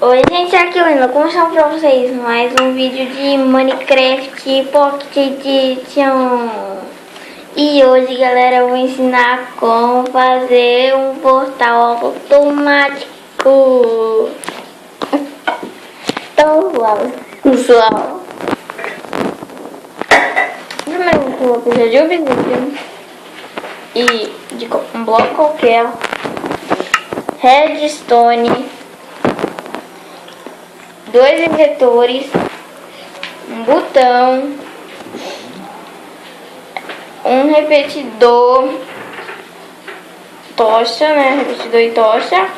Oi gente, aqui eu indo mostrar pra vocês mais um vídeo de Minecraft Pocket Edition. E hoje, galera, eu vou ensinar como fazer um portal automático. Então vamos, pessoal. Primeiro eu vou precisar de obsidian e de um bloco qualquer, redstone, 2 injetores, um botão, um repetidor, tocha, né? Repetidor e tocha.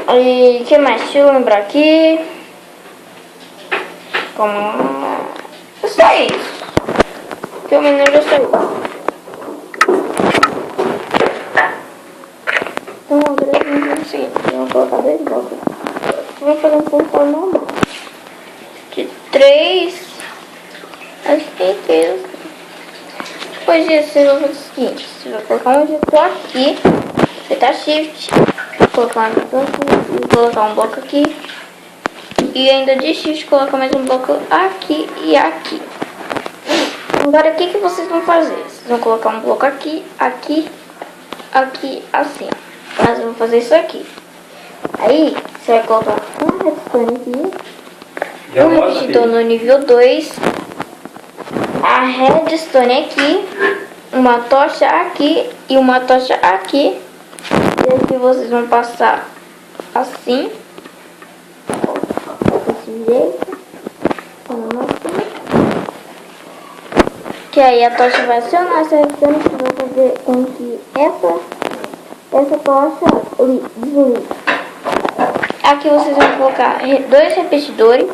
E o que mais? Deixa eu lembrar aqui. Como... Só isso. Que eu me lembro só isso. Então agora vamos fazer o seguinte. Eu vou colocar 2 blocos. Vou fazer um portal normal. De 3. Acho que tem 3. Depois disso, você vai fazer o seguinte: você vai colocar um injetor aqui, apertar Shift, colocar um bloco aqui, colocar um bloco aqui, e ainda de Shift colocar mais um bloco aqui e aqui. Agora o que vocês vão fazer? Vocês vão colocar um bloco aqui, aqui, aqui, assim. Mas eu vou fazer isso aqui. Aí você vai colocar um redstone aqui, um repetidor no nível 2. A redstone aqui, uma tocha aqui e uma tocha aqui. E aqui vocês vão passar assim, desse jeito, que aí a tocha vai acionar essa redstone, que vai fazer com que essa tocha desligue. Aqui vocês vão colocar 2 repetidores.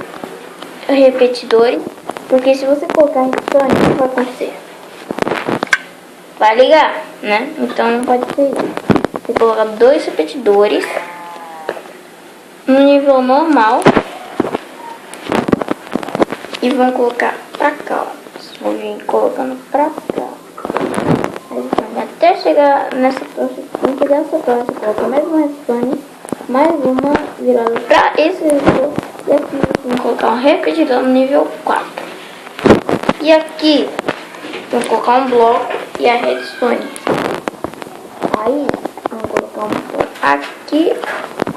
Porque se você colocar redstone, o que vai acontecer? Vai ligar, né? Então não pode ser isso. Você colocar 2 repetidores no nível normal e vão colocar pra cá, ó. Vou vir colocando pra cá. Até chegar nessa tocha, tem que dar essa tocha, coloca mais uma redstone, mais uma virada pra esse repetidor, e aqui vamos colocar um repetidor no nível 4. E aqui, vou colocar um bloco e a redstone. Aí, vamos colocar um botão aqui.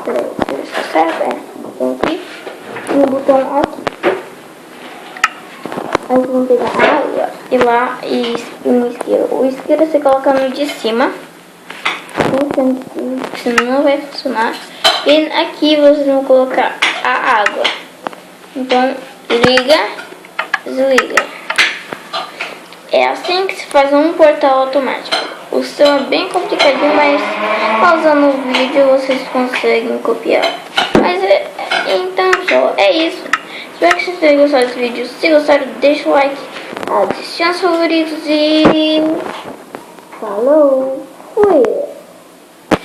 Peraí, deixa eu certo, um botão aqui e um botão aqui. Aí vamos pegar água e lá e um isqueiro. O isqueiro você coloca no de cima, senão não vai funcionar. E aqui vocês vão colocar a água. Então, liga, desliga. É assim que se faz um portal automático. O seu é bem complicadinho, mas pausando o vídeo vocês conseguem copiar. Mas então só é isso. Espero que vocês tenham gostado desse vídeo. Se gostaram, deixa o like, adicione os favoritos e falou, fui!